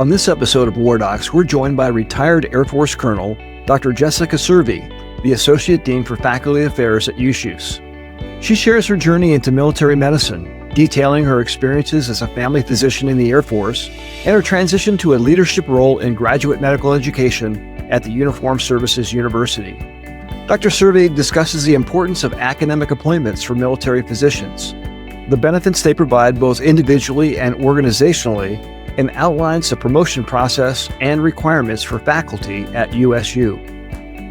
On this episode of WarDocs, we're joined by retired Air Force Colonel Dr. Jessica Servey, the Associate Dean for Faculty Affairs at USUHS. She shares her journey into military medicine, detailing her experiences as a family physician in the Air Force and her transition to a leadership role in graduate medical education at the Uniformed Services University. Dr. Servey discusses the importance of academic appointments for military physicians, the benefits they provide both individually and organizationally, and outlines the promotion process and requirements for faculty at USU.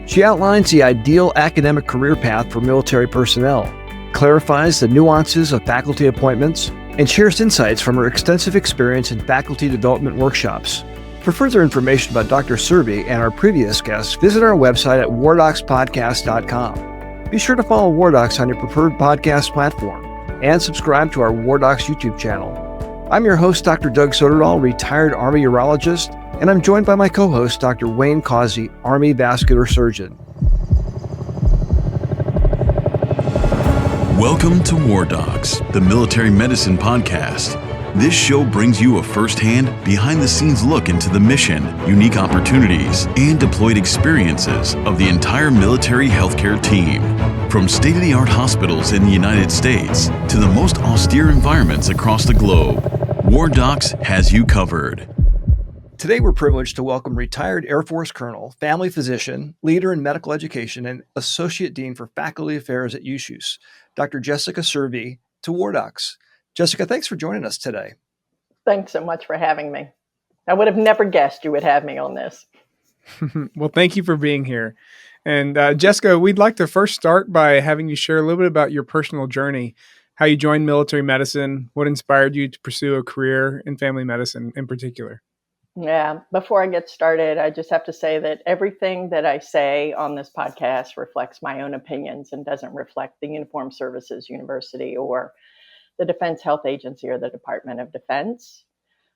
She outlines the ideal academic career path for military personnel, clarifies the nuances of faculty appointments, and shares insights from her extensive experience in faculty development workshops. For further information about Dr. Servey and our previous guests, visit our website at wardocspodcast.com. Be sure to follow WarDocs on your preferred podcast platform and subscribe to our WarDocs YouTube channel. I'm your host, Dr. Doug Soderdahl, retired Army urologist, and I'm joined by my co-host, Dr. Wayne Causey, Army vascular surgeon. Welcome to WarDocs, the military medicine podcast. This show brings you a first-hand, behind-the-scenes look into the mission, unique opportunities, and deployed experiences of the entire military healthcare team. From state-of-the-art hospitals in the United States to the most austere environments across the globe, WarDocs has you covered. Today, we're privileged to welcome retired Air Force Colonel, family physician, leader in medical education, and Associate Dean for Faculty Affairs at USUHS, Dr. Jessica Servey, to WarDocs. Jessica, thanks for joining us today. Thanks so much for having me. I would have never guessed you would have me on this. Well, thank you for being here. And Jessica, we'd like to first start by having you share a little bit about your personal journey, how you joined military medicine, what inspired you to pursue a career in family medicine in particular. Yeah, before I get started, I just have to say that everything that I say on this podcast reflects my own opinions and doesn't reflect the Uniformed Services University or the Defense Health Agency or the Department of Defense.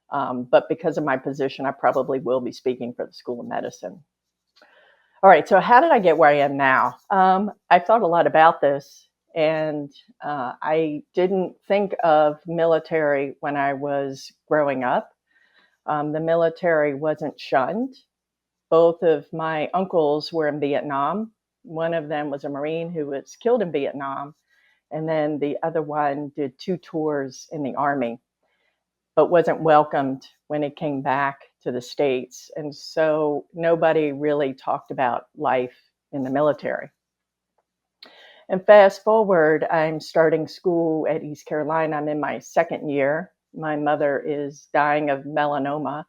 But because of my position, I probably will be speaking for the School of Medicine. All right, so how did I get where I am now? I thought a lot about this, and I didn't think of military when I was growing up. The military wasn't shunned. Both of my uncles were in Vietnam. One of them was a Marine who was killed in Vietnam, and then the other one did 2 tours in the Army, but wasn't welcomed when it came back to the States. And so nobody really talked about life in the military. And fast forward, I'm starting school at East Carolina. I'm in my 2nd year. My mother is dying of melanoma,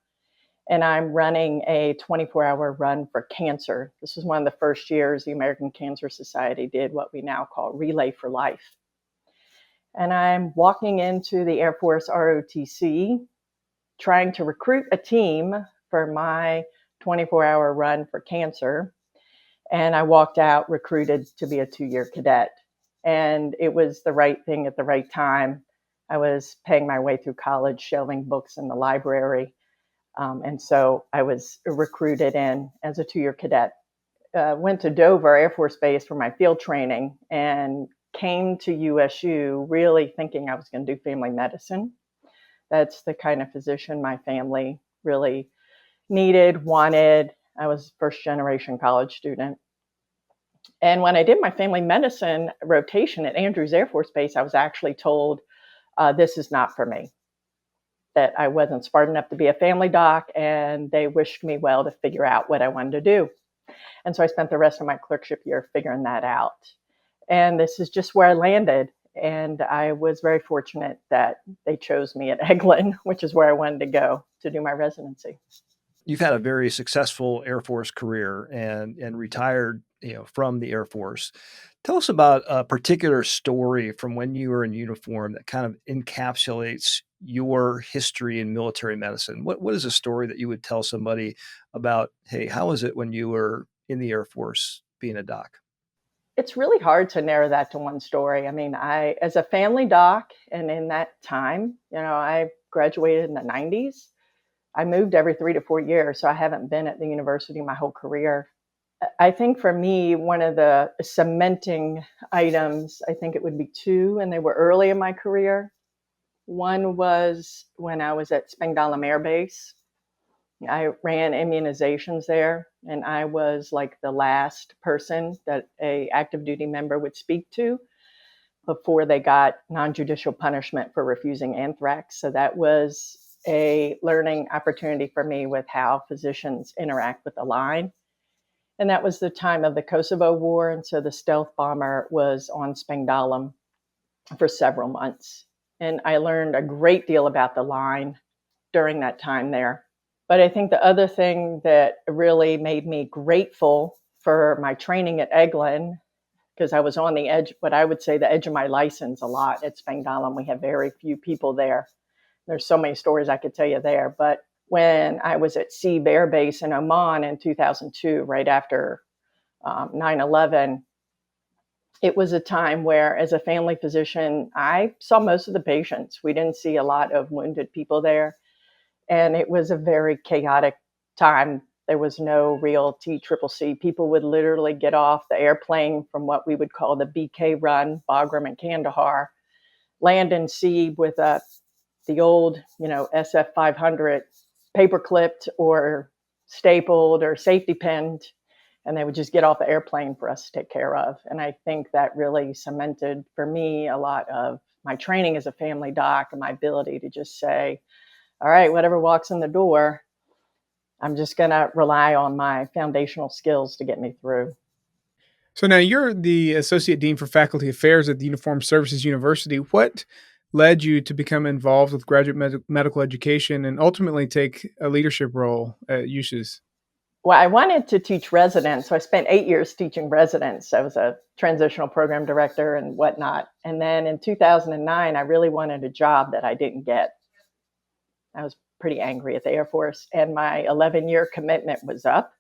and I'm running a 24-hour run for cancer. This was one of the first years the American Cancer Society did what we now call Relay for Life. And I'm walking into the Air Force ROTC, trying to recruit a team for my 24-hour run for cancer. And I walked out recruited to be a 2-year cadet. And it was the right thing at the right time. I was paying my way through college, shelving books in the library. And so I was recruited in as a 2-year cadet. Went to Dover Air Force Base for my field training and came to USU really thinking I was going to do family medicine. That's the kind of physician my family really needed, wanted. I was first generation college student. And when I did my family medicine rotation at Andrews Air Force Base, I was actually told, this is not for me, that I wasn't smart enough to be a family doc, and they wished me well to figure out what I wanted to do. And so I spent the rest of my clerkship year figuring that out. And this is just where I landed. And I was very fortunate that they chose me at Eglin, which is where I wanted to go to do my residency. You've had a very successful Air Force career and retired, from the Air Force. Tell us about a particular story from when you were in uniform that kind of encapsulates your history in military medicine. What is a story that you would tell somebody about, hey, how was it when you were in the Air Force being a doc? It's really hard to narrow that to one story. I mean, as a family doc, and in that time, I graduated in the 90s. I moved every 3 to 4 years, so I haven't been at the university my whole career. I think for me, one of the cementing items, I think it would be 2, and they were early in my career. One was when I was at Spangdahlem Air Base. I ran immunizations there, and I was like the last person that a active duty member would speak to before they got non-judicial punishment for refusing anthrax. So that was a learning opportunity for me with how physicians interact with the line. And that was the time of the Kosovo War. And so the stealth bomber was on Spangdahlem for several months. And I learned a great deal about the line during that time there. But I think the other thing that really made me grateful for my training at Eglin, because I was on the edge, what I would say the edge of my license a lot at Spangdahlem. We have very few people there. There's so many stories I could tell you there. But when I was at Seeb Air Base in Oman in 2002, right after 9/11, it was a time where, as a family physician, I saw most of the patients. We didn't see a lot of wounded people there. And it was a very chaotic time. There was no real TCCC. People would literally get off the airplane from what we would call the BK run, Bagram and Kandahar, land in Seeb with the old, SF 500 paper clipped or stapled or safety pinned, and they would just get off the airplane for us to take care of. And I think that really cemented for me a lot of my training as a family doc and my ability to just say, all right, whatever walks in the door, I'm just going to rely on my foundational skills to get me through. So now you're the Associate Dean for Faculty Affairs at the Uniformed Services University. What led you to become involved with graduate medical education and ultimately take a leadership role at USUHS? Well, I wanted to teach residents, so I spent 8 years teaching residents. I was a transitional program director and whatnot. And then in 2009, I really wanted a job that I didn't get. I was pretty angry at the Air Force, and my 11-year commitment was up.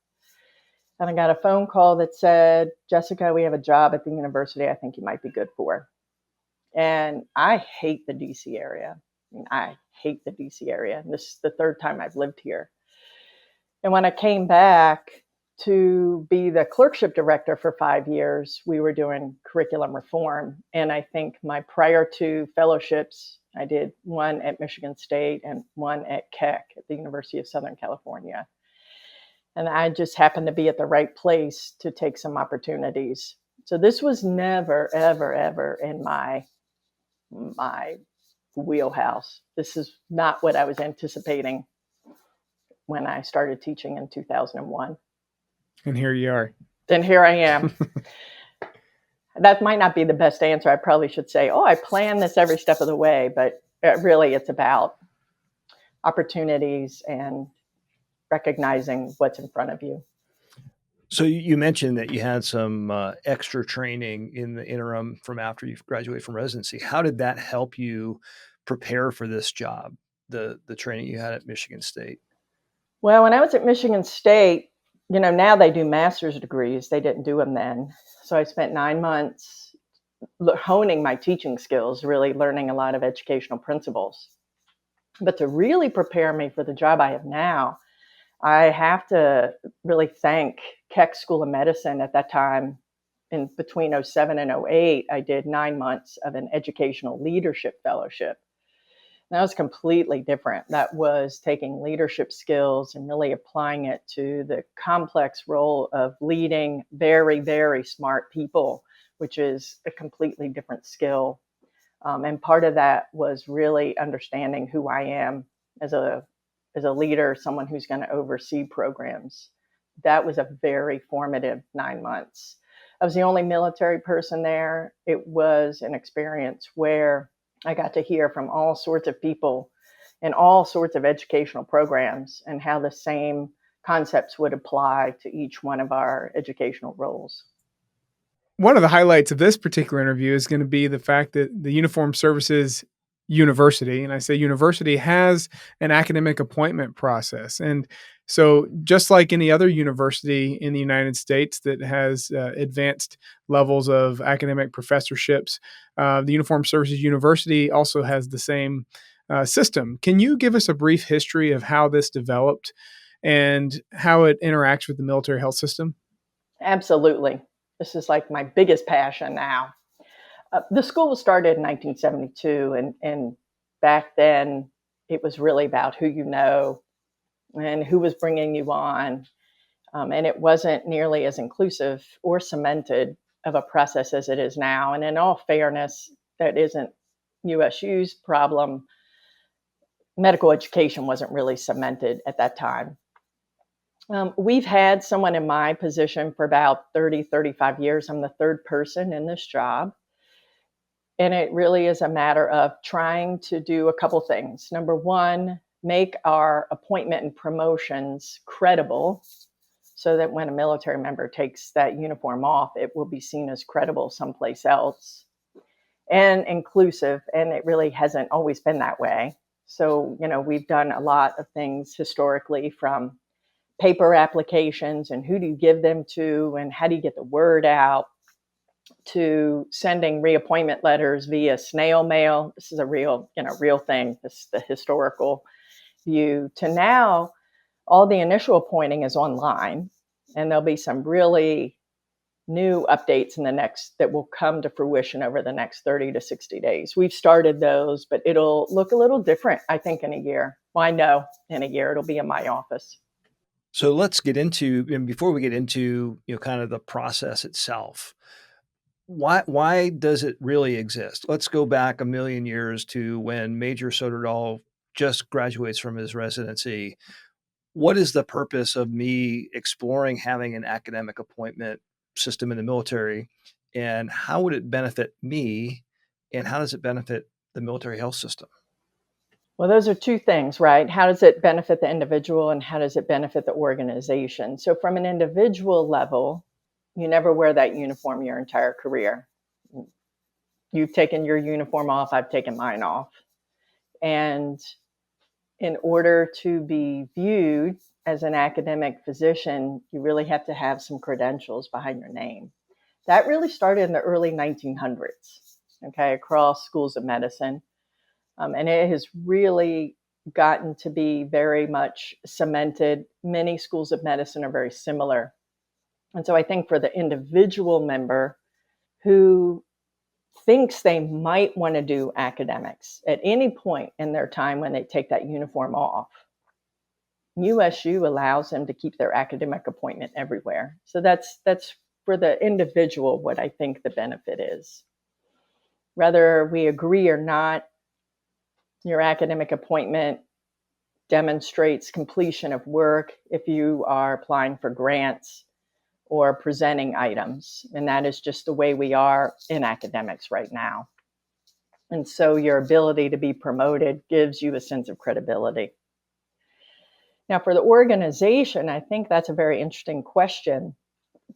And I got a phone call that said, Jessica, we have a job at the university I think you might be good for. And I hate the DC area. I hate the DC area. And this is the third time I've lived here. And when I came back to be the clerkship director for 5 years, we were doing curriculum reform. And I think my prior two fellowships, I did one at Michigan State and one at Keck at the University of Southern California. And I just happened to be at the right place to take some opportunities. So this was never, ever, ever in my wheelhouse. This is not what I was anticipating when I started teaching in 2001. And here you are. And here I am. That might not be the best answer. I probably should say, I plan this every step of the way, but really it's about opportunities and recognizing what's in front of you. So you mentioned that you had some extra training in the interim from after you graduated from residency. How did that help you prepare for this job, the training you had at Michigan State? Well, when I was at Michigan State, now they do master's degrees. They didn't do them then. So I spent 9 months honing my teaching skills, really learning a lot of educational principles. But to really prepare me for the job I have now, I have to really thank Keck School of Medicine at that time. In between 2007 and 2008, I did 9 months of an educational leadership fellowship. That was completely different. That was taking leadership skills and really applying it to the complex role of leading very, very smart people, which is a completely different skill. And part of that was really understanding who I am as a leader, someone who's going to oversee programs. That was a very formative 9 months. I was the only military person there. It was an experience where I got to hear from all sorts of people in all sorts of educational programs and how the same concepts would apply to each one of our educational roles. One of the highlights of this particular interview is going to be the fact that the Uniformed Services University, and I say university, has an academic appointment process. And so just like any other university in the United States that has advanced levels of academic professorships, the Uniformed Services University also has the same system. Can you give us a brief history of how this developed and how it interacts with the military health system? Absolutely. This is like my biggest passion now. The school was started in 1972, and back then it was really about who you know and who was bringing you on. And it wasn't nearly as inclusive or cemented of a process as it is now. And in all fairness, that isn't USU's problem. Medical education wasn't really cemented at that time. We've had someone in my position for about 30, 35 years. I'm the third person in this job. And it really is a matter of trying to do a couple things. Number one, make our appointment and promotions credible so that when a military member takes that uniform off, it will be seen as credible someplace else, and inclusive. And it really hasn't always been that way. So, we've done a lot of things historically, from paper applications and who do you give them to and how do you get the word out, to sending reappointment letters via snail mail. This is a real thing. This is the historical view. To now, all the initial appointing is online, and there'll be some really new updates that will come to fruition over the next 30 to 60 days. We've started those, but it'll look a little different, I think, in a year. Well, I know in a year it'll be in my office. So let's get into, and before we get into, kind of the process itself, why does it really exist? Let's go back a million years to when Major Soderdahl just graduates from his residency. What is the purpose of me exploring having an academic appointment system in the military, and how would it benefit me, and how does it benefit the military health system? Well, those are two things, right? How does it benefit the individual and how does it benefit the organization? So from an individual level, you never wear that uniform your entire career. You've taken your uniform off, I've taken mine off. And in order to be viewed as an academic physician, you really have to have some credentials behind your name. That really started in the early 1900s, across schools of medicine. And it has really gotten to be very much cemented. Many schools of medicine are very similar. And so I think for the individual member who thinks they might want to do academics at any point in their time when they take that uniform off, USU allows them to keep their academic appointment everywhere. So that's for the individual what I think the benefit is. Whether we agree or not, your academic appointment demonstrates completion of work if you are applying for grants or presenting items. And that is just the way we are in academics right now. And so your ability to be promoted gives you a sense of credibility. Now, for the organization, I think that's a very interesting question,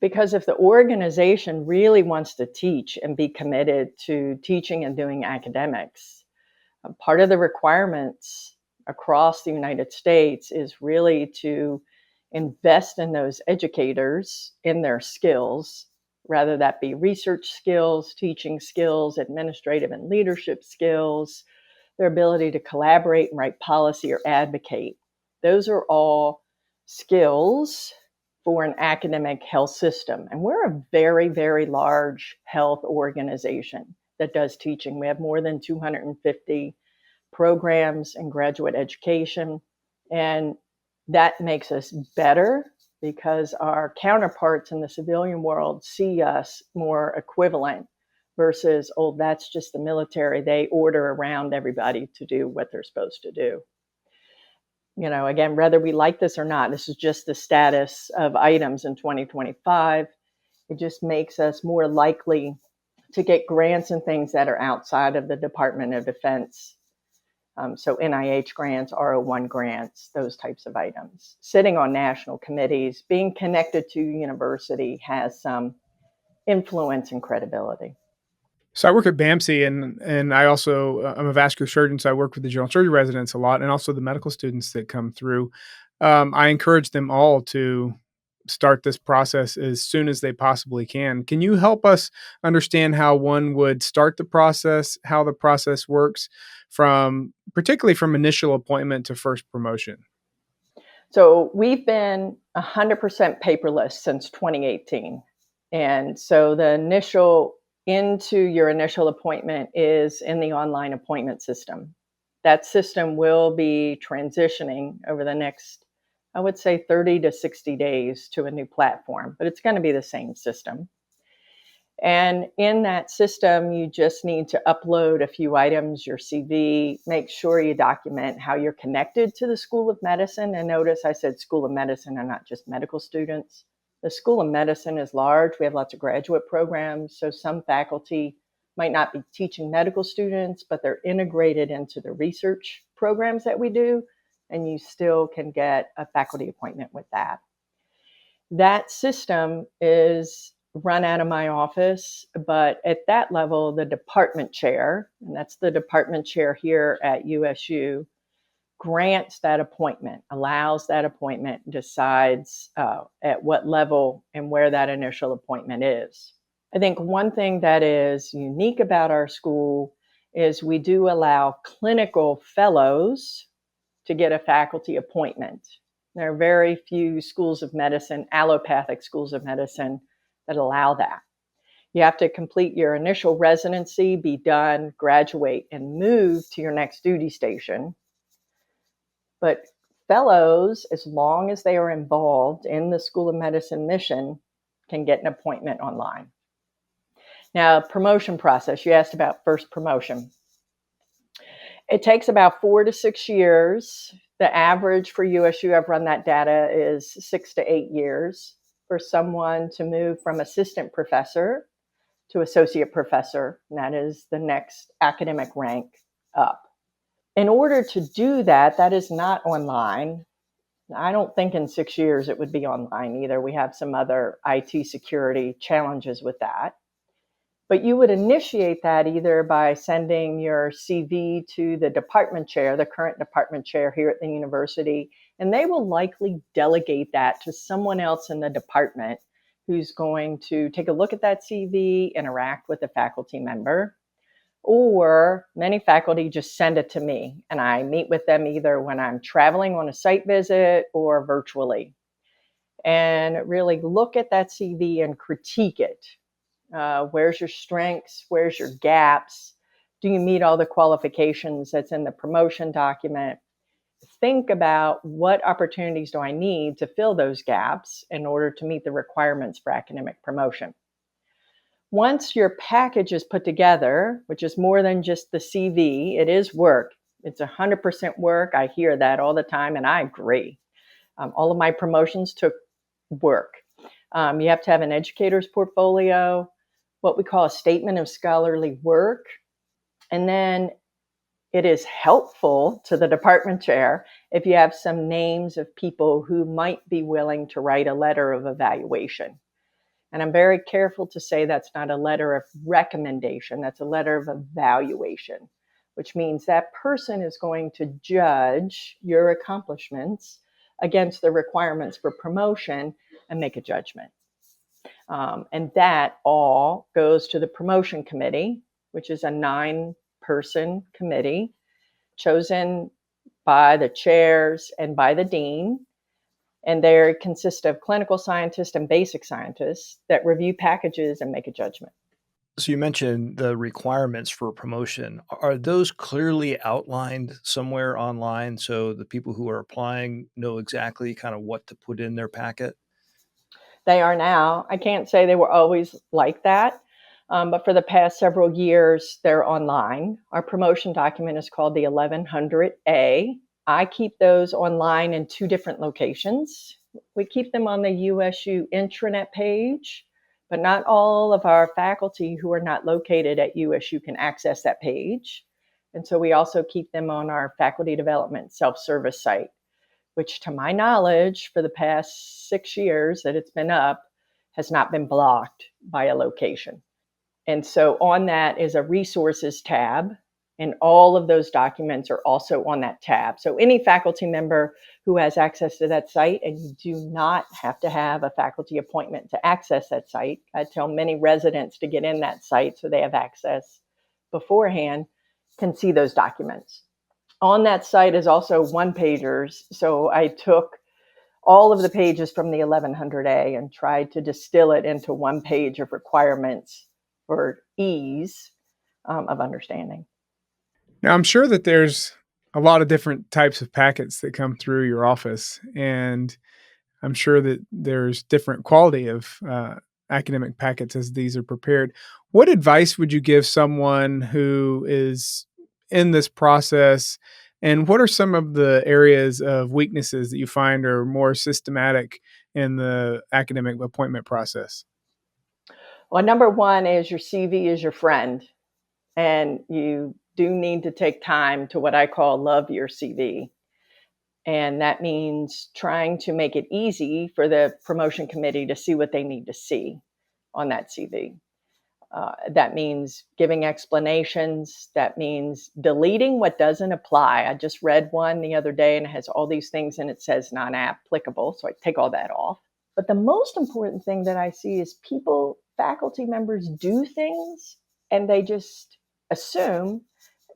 because if the organization really wants to teach and be committed to teaching and doing academics, part of the requirements across the United States is really to invest in those educators in their skills, rather that be research skills, teaching skills, administrative and leadership skills, their ability to collaborate and write policy or advocate. Those are all skills for an academic health system. And we're a very, very large health organization that does teaching. We have more than 250 programs in graduate education. And that makes us better because our counterparts in the civilian world see us more equivalent versus, oh, that's just the military. They order around everybody to do what they're supposed to do. Again, whether we like this or not, this is just the status of items in 2025. It just makes us more likely to get grants and things that are outside of the Department of Defense. So NIH grants, R01 grants, those types of items. Sitting on national committees, being connected to university has some influence and credibility. So I work at BAMC, and I also I'm a vascular surgeon, so I work with the general surgery residents a lot, and also the medical students that come through. I encourage them all to start this process as soon as they possibly can. Can you help us understand how one would start the process, how the process works, particularly from initial appointment to first promotion? So we've been 100% paperless since 2018. And so your initial appointment is in the online appointment system. That system will be transitioning over the next I would say 30 to 60 days to a new platform, but it's going to be the same system. And in that system, you just need to upload a few items, your CV, make sure you document how you're connected to the School of Medicine. And notice I said School of Medicine and not just medical students. The School of Medicine is large. We have lots of graduate programs. So some faculty might not be teaching medical students, but they're integrated into the research programs that we do. And you still can get a faculty appointment with that. That system is run out of my office, but at that level, the department chair, and that's the department chair here at USU, grants that appointment, allows that appointment, decides at what level and where that initial appointment is. I think one thing that is unique about our school is we do allow clinical fellows to get a faculty appointment. There are very few schools of medicine, allopathic schools of medicine, that allow that. You have to complete your initial residency, be done, graduate, and move to your next duty station. But fellows, as long as they are involved in the School of Medicine mission, can get an appointment online. Now, promotion process, you asked about first promotion. It takes about 4 to 6 years. The average for USU, I've run that data, is 6 to 8 years for someone to move from assistant professor to associate professor, and that is the next academic rank up. In order to do that, that is not online. I don't think in 6 years it would be online either. We have some other IT security challenges with that. But you would initiate that either by sending your CV to the department chair, the current department chair here at the university, and they will likely delegate that to someone else in the department who's going to take a look at that CV, interact with the faculty member. Or many faculty just send it to me, and I meet with them either when I'm traveling on a site visit or virtually, and really look at that CV and critique it. Where's your strengths? Where's your gaps? Do you meet all the qualifications that's in the promotion document? Think about what opportunities do I need to fill those gaps in order to meet the requirements for academic promotion. Once your package is put together, which is more than just the CV, it is work. It's 100% work. I hear that all the time, and I agree. All of my promotions took work. You have to have an educator's portfolio, what we call a statement of scholarly work. And then it is helpful to the department chair if you have some names of people who might be willing to write a letter of evaluation. And I'm very careful to say that's not a letter of recommendation, that's a letter of evaluation, which means that person is going to judge your accomplishments against the requirements for promotion and make a judgment. And that all goes to the promotion committee, which is a 9-person committee chosen by the chairs and by the dean. And they consist of clinical scientists and basic scientists that review packages and make a judgment. So you mentioned the requirements for promotion. Are those clearly outlined somewhere online so the people who are applying know exactly kind of what to put in their packet? They are now. I can't say they were always like that, but for the past several years, they're online. Our promotion document is called the 1100A. I keep those online in 2 different locations. We keep them on the USU intranet page, but not all of our faculty who are not located at USU can access that page. And so we also keep them on our faculty development self-service site, which to my knowledge, for the past 6 years that it's been up, has not been blocked by a location. And so on that is a resources tab, and all of those documents are also on that tab. So any faculty member who has access to that site, and you do not have to have a faculty appointment to access that site. I tell many residents to get in that site so they have access beforehand, can see those documents. On that site is also one-pagers. So I took all of the pages from the 1100A and tried to distill it into one page of requirements for ease of understanding. Now, I'm sure that there's a lot of different types of packets that come through your office, and I'm sure that there's different quality of academic packets as these are prepared. What advice would you give someone who is in this process, and what are some of the areas of weaknesses that you find are more systematic in the academic appointment process? Well, number one is your CV is your friend, and you do need to take time to what I call love your CV. And that means trying to make it easy for the promotion committee to see what they need to see on that CV. That means giving explanations. That means deleting what doesn't apply. I just read one the other day and it has all these things and it says non-applicable. So I take all that off. But the most important thing that I see is faculty members do things and they just assume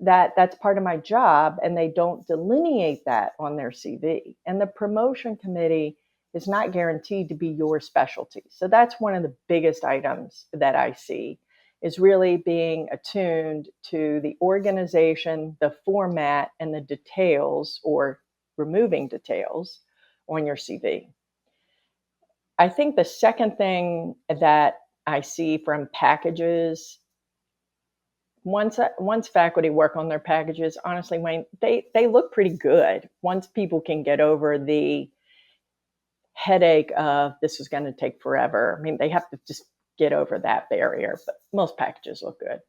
that that's part of my job and they don't delineate that on their CV. And the promotion committee is not guaranteed to be your specialty. So that's one of the biggest items that I see is really being attuned to the organization, the format, and the details or removing details on your CV. I think the second thing that I see from packages, once faculty work on their packages, honestly, Wayne, they look pretty good. Once people can get over the headache of this is going to take forever. I mean, they have to just get over that barrier, but most packages look good.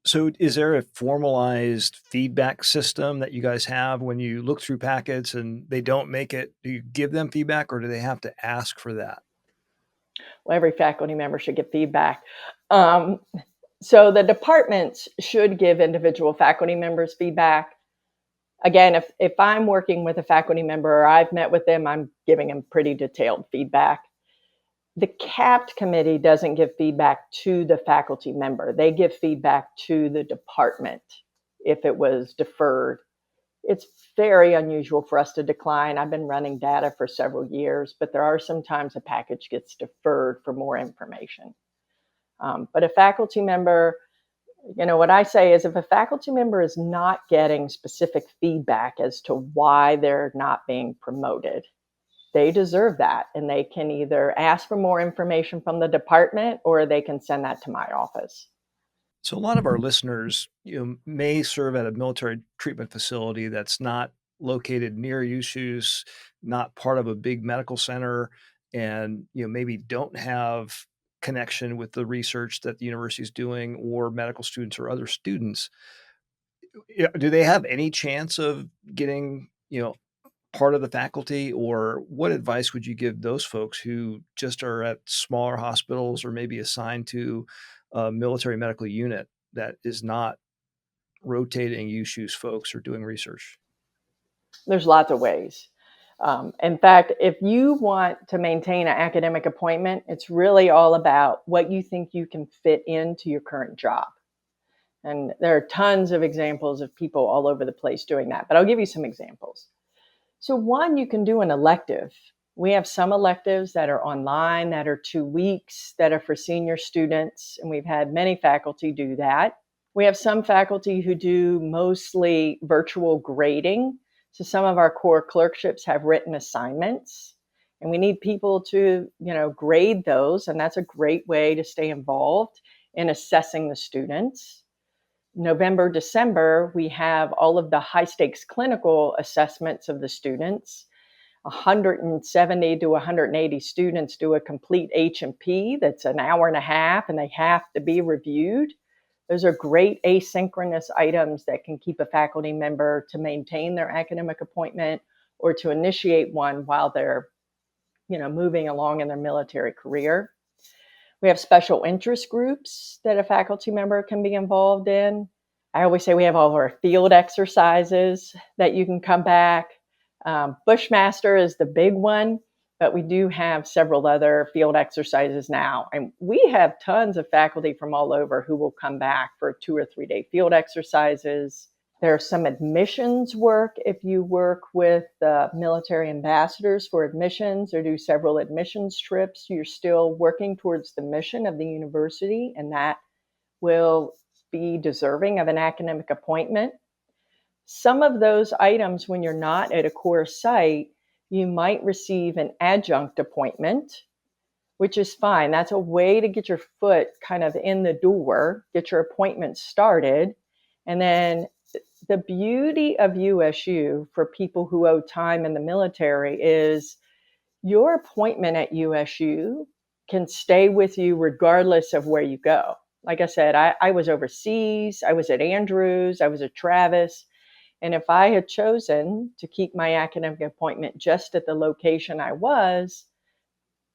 So is there a formalized feedback system that you guys have when you look through packets and they don't make it? Do you give them feedback or do they have to ask for that? Well, every faculty member should get feedback. So the departments should give individual faculty members feedback. Again, if I'm working with a faculty member or I've met with them, I'm giving them pretty detailed feedback. The CAPT committee doesn't give feedback to the faculty member. They give feedback to the department if it was deferred. It's very unusual for us to decline. I've been running data for several years, but there are some times a package gets deferred for more information. But a faculty member, what I say is if a faculty member is not getting specific feedback as to why they're not being promoted, they deserve that. And they can either ask for more information from the department or they can send that to my office. So a lot of our listeners, may serve at a military treatment facility that's not located near USUHS, not part of a big medical center, and maybe don't have connection with the research that the university is doing or medical students or other students. Do they have any chance of getting, part of the faculty, or what advice would you give those folks who just are at smaller hospitals or maybe assigned to a military medical unit that is not rotating USUHS folks or doing research? There's lots of ways. In fact, if you want to maintain an academic appointment, it's really all about what you think you can fit into your current job. And there are tons of examples of people all over the place doing that, but I'll give you some examples. So one, you can do an elective. We have some electives that are online, that are 2 weeks, that are for senior students, and we've had many faculty do that. We have some faculty who do mostly virtual grading. So some of our core clerkships have written assignments, and we need people to, grade those, and that's a great way to stay involved in assessing the students. November, December, we have all of the high stakes clinical assessments of the students. 170 to 180 students do a complete H&P that's an hour and a half, and they have to be reviewed. Those are great asynchronous items that can keep a faculty member to maintain their academic appointment or to initiate one while they're, moving along in their military career. We have special interest groups that a faculty member can be involved in. I always say we have all of our field exercises that you can come back. Bushmaster is the big one, but we do have several other field exercises now. And we have tons of faculty from all over who will come back for 2 or 3 day field exercises. There's some admissions work. If you work with military ambassadors for admissions or do several admissions trips, you're still working towards the mission of the university, and that will be deserving of an academic appointment. Some of those items, when you're not at a core site, you might receive an adjunct appointment, which is fine. That's a way to get your foot kind of in the door, get your appointment started. And then the beauty of USU for people who owe time in the military is your appointment at USU can stay with you regardless of where you go. Like I said, I was overseas, I was at Andrews, I was at Travis. And if I had chosen to keep my academic appointment just at the location I was,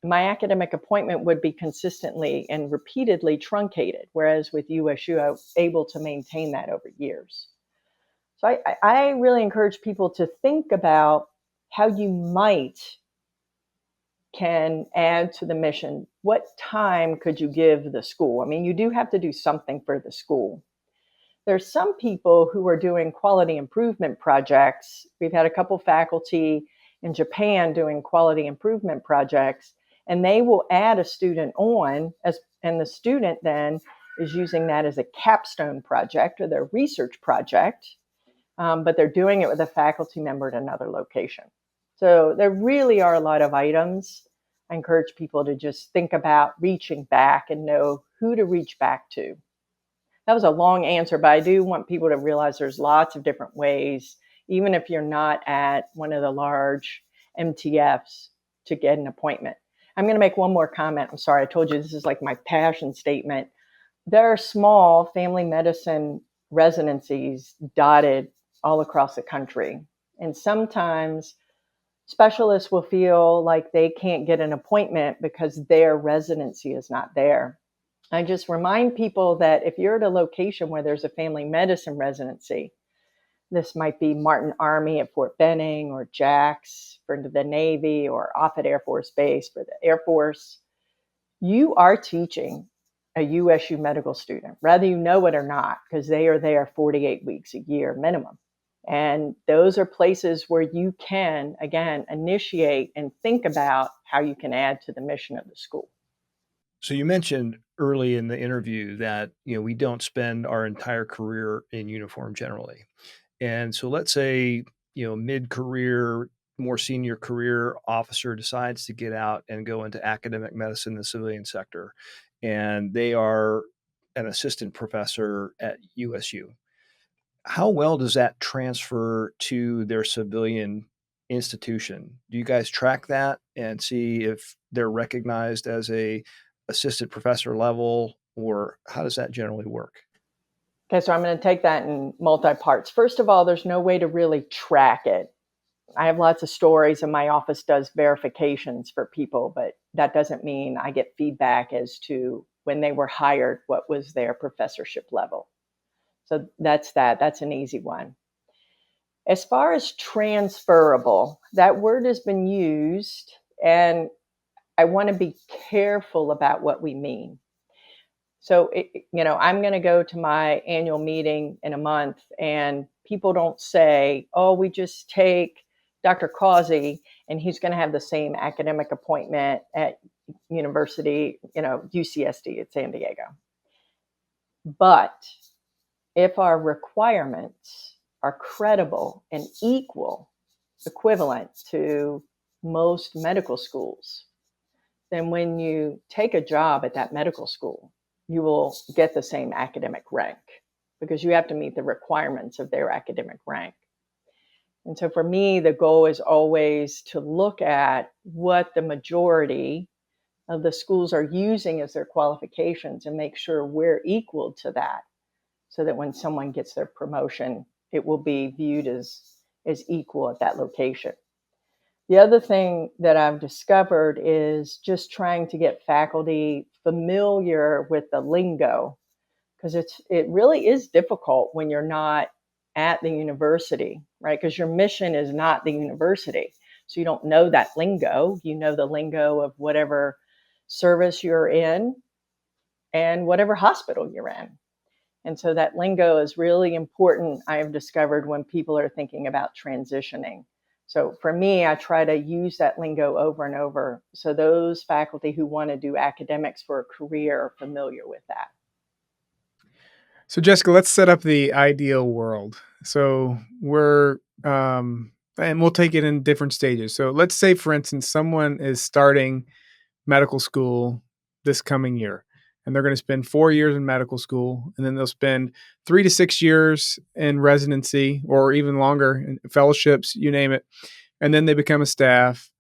my academic appointment would be consistently and repeatedly truncated. Whereas with USU, I was able to maintain that over years. So I really encourage people to think about how you might can add to the mission. What time could you give the school? I mean, you do have to do something for the school. There's some people who are doing quality improvement projects. We've had a couple faculty in Japan doing quality improvement projects, and they will add a student on, and the student then is using that as a capstone project or their research project, but they're doing it with a faculty member at another location. So there really are a lot of items. I encourage people to just think about reaching back and know who to reach back to. That was a long answer, but I do want people to realize there's lots of different ways, even if you're not at one of the large MTFs, to get an appointment. I'm going to make one more comment. I'm sorry, I told you this is like my passion statement. There are small family medicine residencies dotted all across the country. And sometimes specialists will feel like they can't get an appointment because their residency is not there. I just remind people that if you're at a location where there's a family medicine residency, this might be Martin Army at Fort Benning or JAX for the Navy or Offutt Air Force Base for the Air Force, you are teaching a USU medical student, whether you know it or not, because they are there 48 weeks a year minimum. And those are places where you can, again, initiate and think about how you can add to the mission of the school. So you mentioned early in the interview that, we don't spend our entire career in uniform generally. And so let's say, mid-career, more senior career officer decides to get out and go into academic medicine in the civilian sector, and they are an assistant professor at USU. How well does that transfer to their civilian institution? Do you guys track that and see if they're recognized as a assistant professor level, or how does that generally work? Okay, so I'm going to take that in multi-parts. First of all, there's no way to really track it. I have lots of stories, and my office does verifications for people, but that doesn't mean I get feedback as to when they were hired, what was their professorship level. So that's that. That's an easy one. As far as transferable, that word has been used, and I want to be careful about what we mean. So, I'm going to go to my annual meeting in a month, and people don't say, oh, we just take Dr. Causey and he's going to have the same academic appointment at university, UCSD at San Diego. But if our requirements are credible and equivalent to most medical schools, then when you take a job at that medical school, you will get the same academic rank because you have to meet the requirements of their academic rank. And so for me, the goal is always to look at what the majority of the schools are using as their qualifications and make sure we're equal to that, so that when someone gets their promotion, it will be viewed as equal at that location. The other thing that I've discovered is just trying to get faculty familiar with the lingo, because it really is difficult when you're not at the university, right? Because your mission is not the university. So you don't know that lingo. You know the lingo of whatever service you're in and whatever hospital you're in. And so that lingo is really important, I have discovered, when people are thinking about transitioning. So for me, I try to use that lingo over and over, so those faculty who want to do academics for a career are familiar with that. So, Jessica, let's set up the ideal world. So, and we'll take it in different stages. So, let's say, for instance, someone is starting medical school this coming year, and they're going to spend 4 years in medical school, and then they'll spend 3 to 6 years in residency or even longer in fellowships, you name it. And then they become a staff.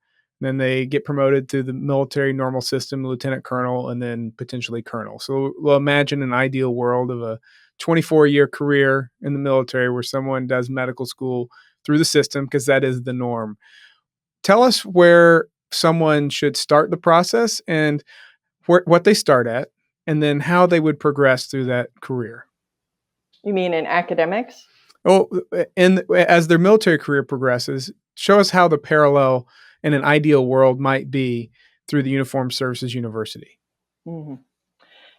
Then they get promoted through the military normal system, lieutenant colonel, and then potentially colonel. So we'll imagine an ideal world of a 24-year career in the military where someone does medical school through the system, because that is the norm. Tell us where someone should start the process and what they start at, and then how they would progress through that career. You mean in academics? Oh, and as their military career progresses, show us how the parallel in an ideal world might be through the Uniformed Services University. Mm-hmm.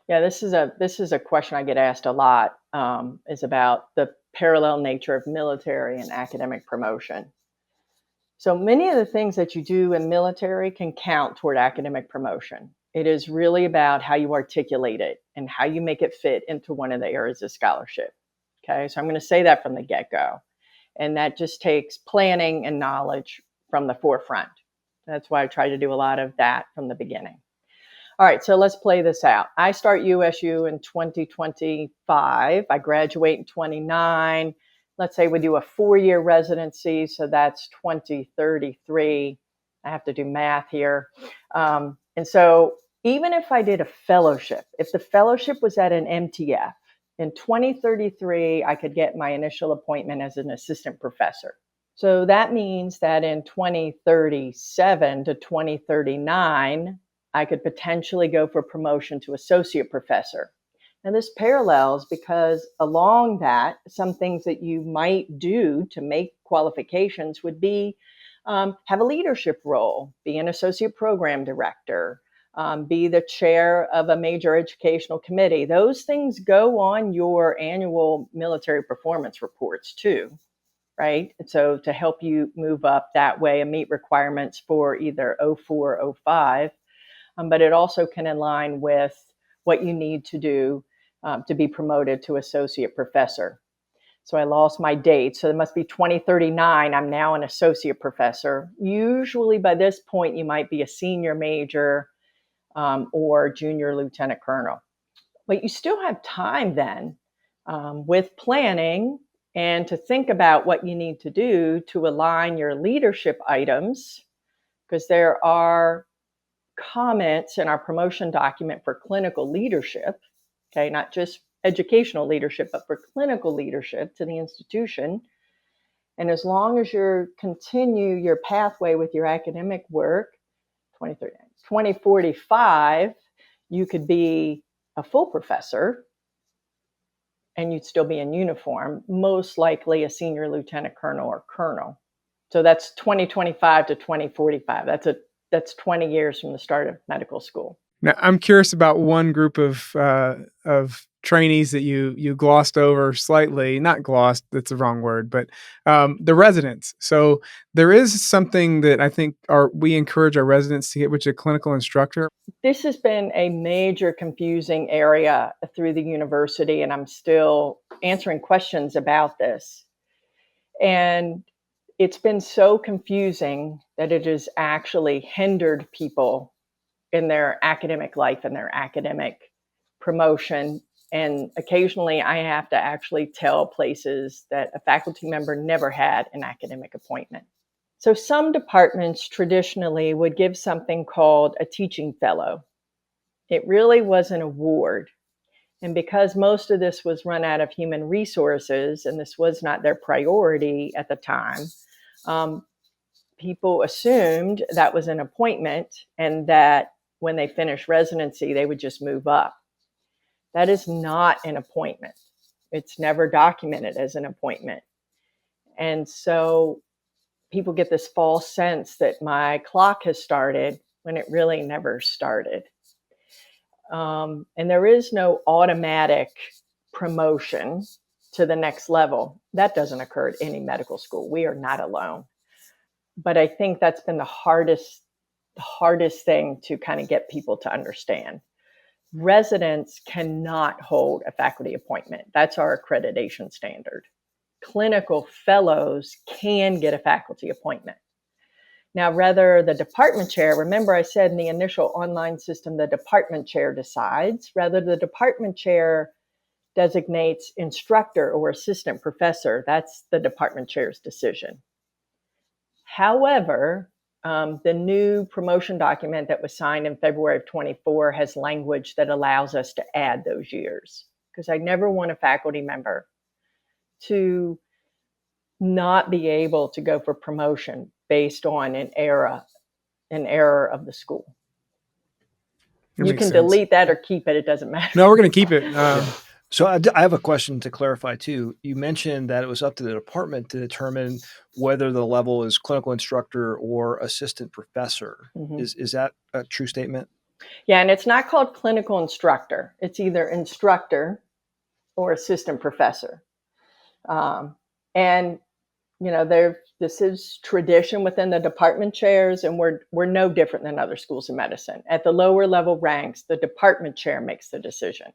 Yeah, this is a question I get asked a lot, is about the parallel nature of military and academic promotion. So many of the things that you do in military can count toward academic promotion. It is really about how you articulate it and how you make it fit into one of the areas of scholarship. Okay, so I'm going to say that from the get-go. And that just takes planning and knowledge from the forefront. That's why I try to do a lot of that from the beginning. All right, so let's play this out. I start USU in 2025. I graduate in 29. Let's say we do a 4-year residency, so that's 2033. I have to do math here. And so even if I did a fellowship, if the fellowship was at an MTF, in 2033, I could get my initial appointment as an assistant professor. So that means that in 2037 to 2039, I could potentially go for promotion to associate professor. And this parallels because along that, some things that you might do to make qualifications would be have a leadership role, be an associate program director, be the chair of a major educational committee. Those things go on your annual military performance reports too, right? So to help you move up that way and meet requirements for either 04 or 05, but it also can align with what you need to do to be promoted to associate professor. So I lost my date. So it must be 2039. I'm now an associate professor. Usually by this point, you might be a senior major or junior lieutenant colonel. But you still have time then with planning and to think about what you need to do to align your leadership items, because there are comments in our promotion document for clinical leadership, okay, not just educational leadership, but for clinical leadership to the institution. And as long as you continue your pathway with your academic work, 2045, you could be a full professor and you'd still be in uniform, most likely a senior lieutenant colonel or colonel. So that's 2025 to 2045. That's 20 years from the start of medical school. Now, I'm curious about one group of trainees that you glossed over slightly. Not glossed, that's the wrong word, but the residents. So there is something that I think we encourage our residents to get, which is a clinical instructor. This has been a major confusing area through the university, and I'm still answering questions about this. And it's been so confusing that it has actually hindered people in their academic life and their academic promotion. And occasionally I have to actually tell places that a faculty member never had an academic appointment. So some departments traditionally would give something called a teaching fellow. It really was an award. And because most of this was run out of human resources, and this was not their priority at the time, people assumed that was an appointment and that when they finished residency, they would just move up. That is not an appointment. It's never documented as an appointment. And so people get this false sense that my clock has started when it really never started. And there is no automatic promotion to the next level. That doesn't occur at any medical school. We are not alone. But I think that's been the hardest thing to kind of get people to understand. Residents cannot hold a faculty appointment. That's our accreditation standard. Clinical fellows can get a faculty appointment. Now, whether the department chair, remember I said in the initial online system, the department chair decides, rather the department chair designates instructor or assistant professor. That's the department chair's decision. However, the new promotion document that was signed in February of 24 has language that allows us to add those years, because I never want a faculty member to not be able to go for promotion based on an error of the school. You can delete that or keep it. It doesn't matter. No, we're going to keep it. So I have a question to clarify too. You mentioned that it was up to the department to determine whether the level is clinical instructor or assistant professor. Mm-hmm. Is that a true statement? Yeah, and it's not called clinical instructor. It's either instructor or assistant professor. And you know, this is tradition within the department chairs, and we're no different than other schools of medicine. At the lower level ranks, the department chair makes the decision.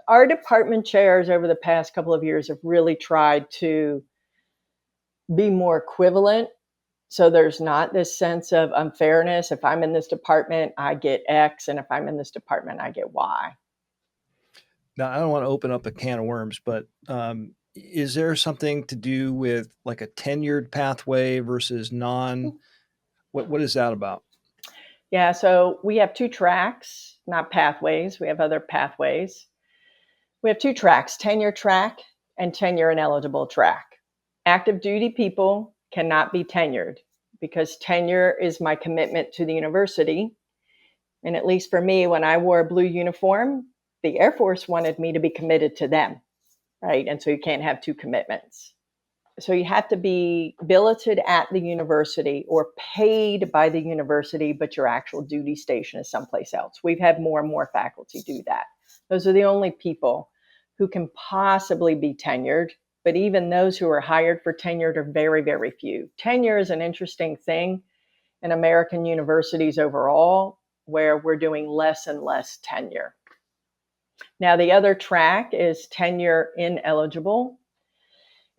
Our department chairs over the past couple of years have really tried to be more equivalent. So there's not this sense of unfairness. If I'm in this department, I get X, and if I'm in this department, I get Y. Now, I don't want to open up a can of worms, but is there something to do with like a tenured pathway versus non? What is that about? Yeah, so we have two tracks, not pathways. We have other pathways. We have two tracks, tenure track and tenure ineligible track. Active duty people cannot be tenured because tenure is my commitment to the university. And at least for me, when I wore a blue uniform, the Air Force wanted me to be committed to them. Right. And so you can't have two commitments. So you have to be billeted at the university or paid by the university, but your actual duty station is someplace else. We've had more and more faculty do that. Those are the only people who can possibly be tenured. But even those who are hired for tenured are very, very few. Tenure is an interesting thing in American universities overall, where we're doing less and less tenure. Now, the other track is tenure ineligible.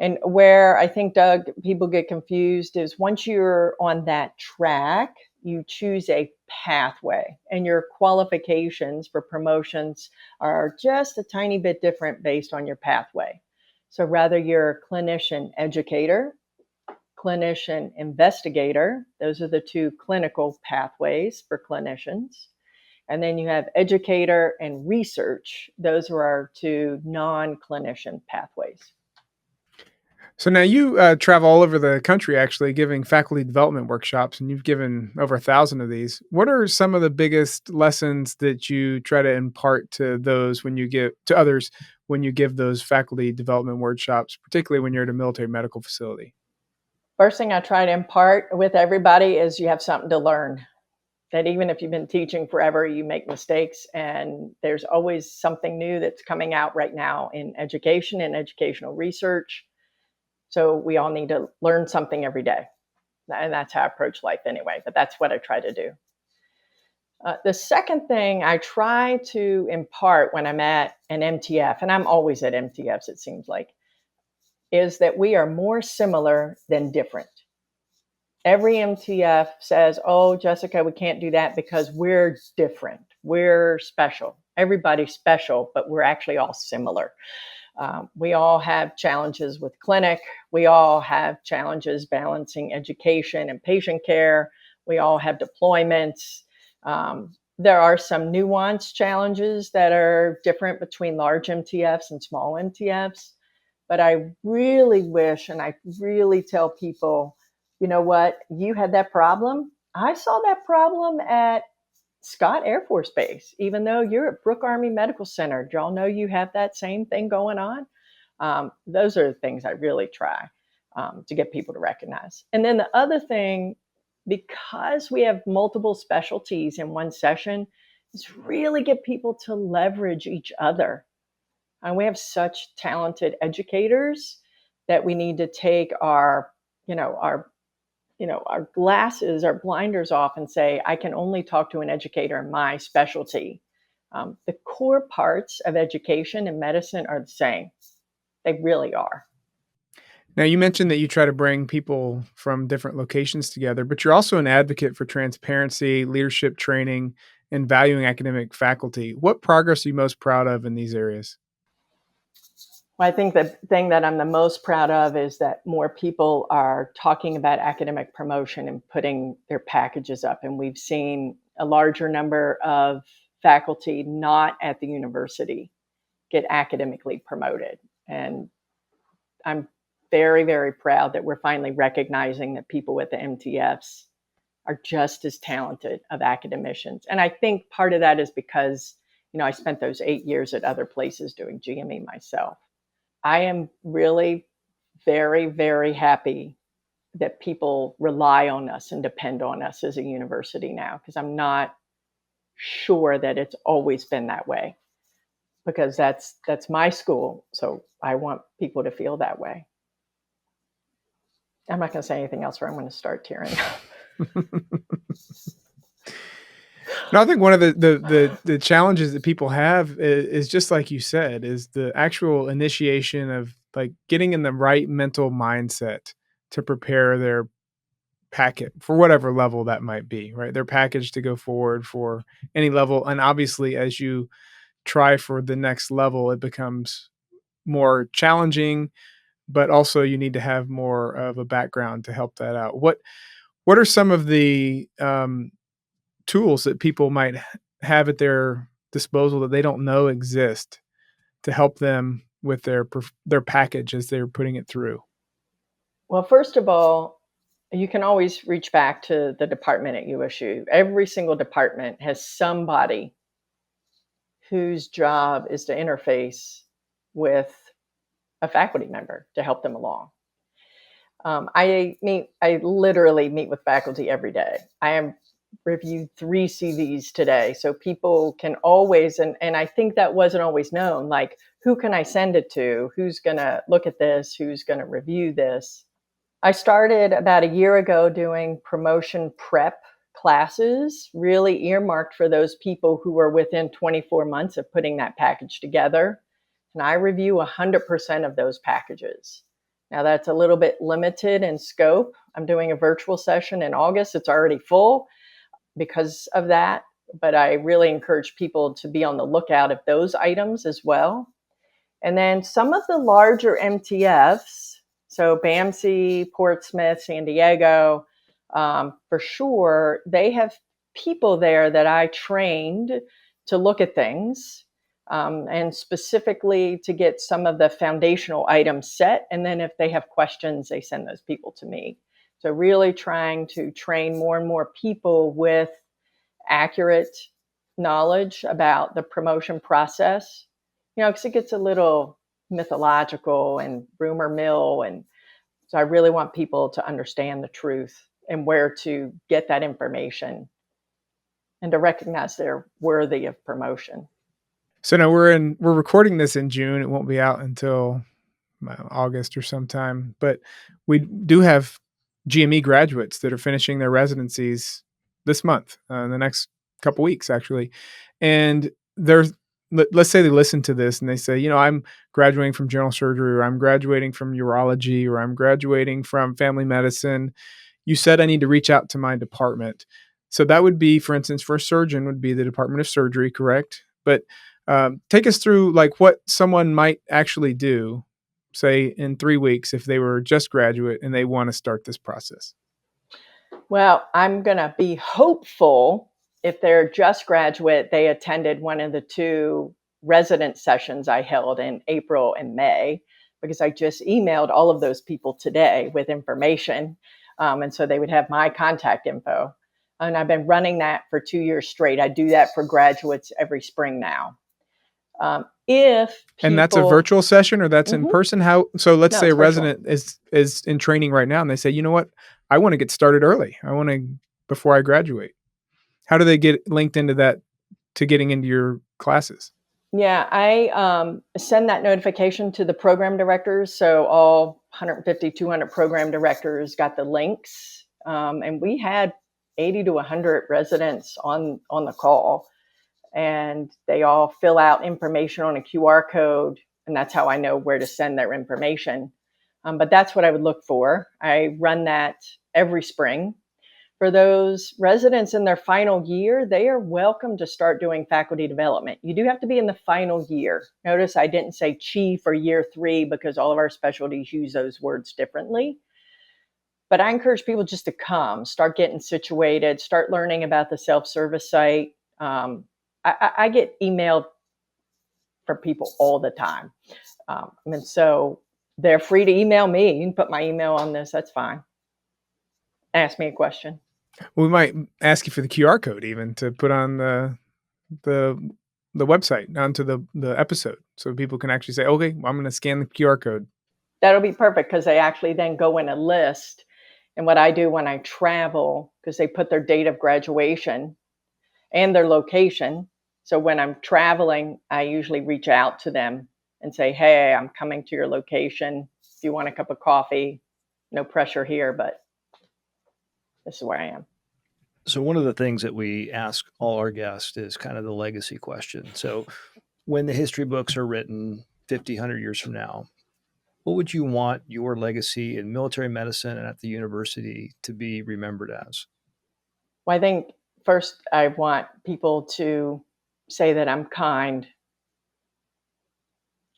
And where I think, Doug, people get confused is once you're on that track, you choose a pathway, and your qualifications for promotions are just a tiny bit different based on your pathway. So rather you're a clinician educator, clinician investigator, those are the two clinical pathways for clinicians. And then you have educator and research. Those are our two non-clinician pathways. So now you travel all over the country, actually, giving faculty development workshops, and you've given over 1,000 of these. What are some of the biggest lessons that you try to impart to those when you give to others when you give those faculty development workshops, particularly when you're at a military medical facility? First thing I try to impart with everybody is you have something to learn. That even if you've been teaching forever, you make mistakes, and there's always something new that's coming out right now in education and educational research. So we all need to learn something every day. And that's how I approach life anyway, but that's what I try to do. The second thing I try to impart when I'm at an MTF, and I'm always at MTFs, it seems like, is that we are more similar than different. Every MTF says, oh, Jessica, we can't do that because we're different. We're special. Everybody's special, but we're actually all similar. We all have challenges with clinic. We all have challenges balancing education and patient care. We all have deployments. There are some nuanced challenges that are different between large MTFs and small MTFs. But I really wish, and I really tell people, you know what, you had that problem. I saw that problem at Scott Air Force Base, even though you're at Brooke Army Medical Center. Do y'all know you have that same thing going on? Those are the things I really try to get people to recognize. And then the other thing, because we have multiple specialties in one session, is really get people to leverage each other. And we have such talented educators that we need to take our glasses, our blinders off and say, I can only talk to an educator in my specialty. The core parts of education and medicine are the same. They really are. Now, you mentioned that you try to bring people from different locations together, but you're also an advocate for transparency, leadership training, and valuing academic faculty. What progress are you most proud of in these areas? Well, I think the thing that I'm the most proud of is that more people are talking about academic promotion and putting their packages up. And we've seen a larger number of faculty not at the university get academically promoted. And I'm very, very proud that we're finally recognizing that people with the MTFs are just as talented of academicians. And I think part of that is because, I spent those 8 years at other places doing GME myself. I am really very, very happy that people rely on us and depend on us as a university now, because I'm not sure that it's always been that way, because that's my school. So I want people to feel that way. I'm not going to say anything else or I'm going to start tearing up. No, I think one of the challenges that people have is just like you said, is the actual initiation of like getting in the right mental mindset to prepare their packet for whatever level that might be, right? Their package to go forward for any level. And obviously, as you try for the next level, it becomes more challenging, but also you need to have more of a background to help that out. What are some of the tools that people might have at their disposal that they don't know exist to help them with their package as they're putting it through? Well, first of all, you can always reach back to the department at USU. Every single department has somebody whose job is to interface with a faculty member to help them along. I literally meet with faculty every day. I am reviewed 3 CVs today. So people can always, and I think that wasn't always known, like, who can I send it to? Who's going to look at this? Who's going to review this? I started about a year ago doing promotion prep classes, really earmarked for those people who were within 24 months of putting that package together. And I review 100% of those packages. Now that's a little bit limited in scope. I'm doing a virtual session in August. It's already full because of that. But I really encourage people to be on the lookout of those items as well. And then some of the larger MTFs, so BAMC, Portsmouth, San Diego, for sure, they have people there that I trained to look at things and specifically to get some of the foundational items set. And then if they have questions, they send those people to me. So really trying to train more and more people with accurate knowledge about the promotion process, because it gets a little mythological and rumor mill. And so I really want people to understand the truth and where to get that information and to recognize they're worthy of promotion. So now we're recording this in June. It won't be out until August or sometime, but we do have GME graduates that are finishing their residencies this month, in the next couple weeks, actually. And let's say they listen to this and they say, I'm graduating from general surgery, or I'm graduating from urology, or I'm graduating from family medicine. You said I need to reach out to my department. So that would be, for instance, for a surgeon would be the Department of Surgery, correct? But take us through like what someone might actually do, say in 3 weeks, if they were just graduate and they want to start this process. Well, I'm going to be hopeful if they're just graduate, they attended one of the 2 resident sessions I held in April and May, because I just emailed all of those people today with information. And so they would have my contact info. And I've been running that for 2 years straight. I do that for graduates every spring now. And that's a virtual session, or that's in person? So let's say a resident is in training right now and they say, you know what, I want to get started early. Before I graduate. How do they get linked into that to getting into your classes? Yeah, I send that notification to the program directors. So all 150, 200 program directors got the links. And we had 80 to 100 residents on the call. and they all fill out information on a QR code, and that's how I know where to send their information. But that's what I would look for. I run that every spring. For those residents in their final year, they are welcome to start doing faculty development. You do have to be in the final year. Notice I didn't say chief or year 3 because all of our specialties use those words differently. But I encourage people just to come, start getting situated, start learning about the self-service site. I get emailed from people all the time. And so they're free to email me. You can put my email on this. That's fine. Ask me a question. We might ask you for the QR code even to put on the website onto the episode so people can actually say, okay, I'm going to scan the QR code. That'll be perfect because they actually then go in a list. And what I do when I travel, because they put their date of graduation and their location. So when I'm traveling, I usually reach out to them and say, hey, I'm coming to your location. If you want a cup of coffee, no pressure here, but this is where I am. So one of the things that we ask all our guests is kind of the legacy question. So when the history books are written 50, 100 years from now, what would you want your legacy in military medicine and at the university to be remembered as? Well, I think first I want people to say that I'm kind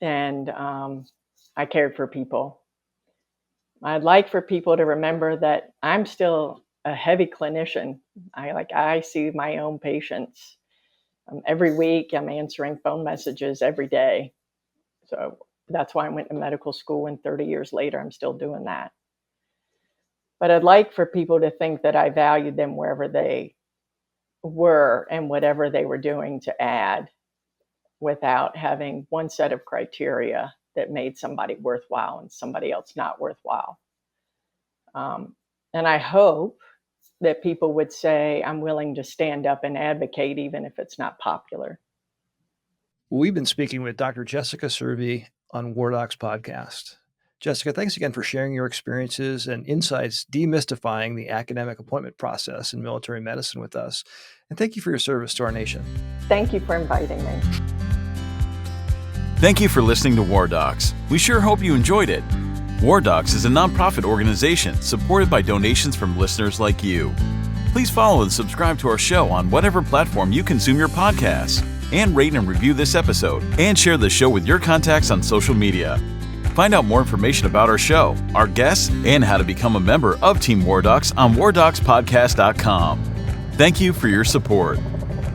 and I cared for people. I'd like for people to remember that I'm still a heavy clinician. I see my own patients. Every week I'm answering phone messages every day. So that's why I went to medical school, and 30 years later, I'm still doing that. But I'd like for people to think that I valued them wherever they were and whatever they were doing to add, without having one set of criteria that made somebody worthwhile and somebody else not worthwhile. And I hope that people would say, I'm willing to stand up and advocate, even if it's not popular. We've been speaking with Dr. Jessica Servey on WarDocs podcast. Jessica, thanks again for sharing your experiences and insights demystifying the academic appointment process in military medicine with us. And thank you for your service to our nation. Thank you for inviting me. Thank you for listening to WarDocs. We sure hope you enjoyed it. WarDocs is a nonprofit organization supported by donations from listeners like you. Please follow and subscribe to our show on whatever platform you consume your podcasts, and rate and review this episode, and share the show with your contacts on social media. Find out more information about our show, our guests, and how to become a member of Team WarDocs on WarDocsPodcast.com. Thank you for your support.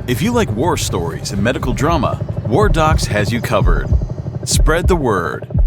If you like war stories and medical drama, WarDocs has you covered. Spread the word.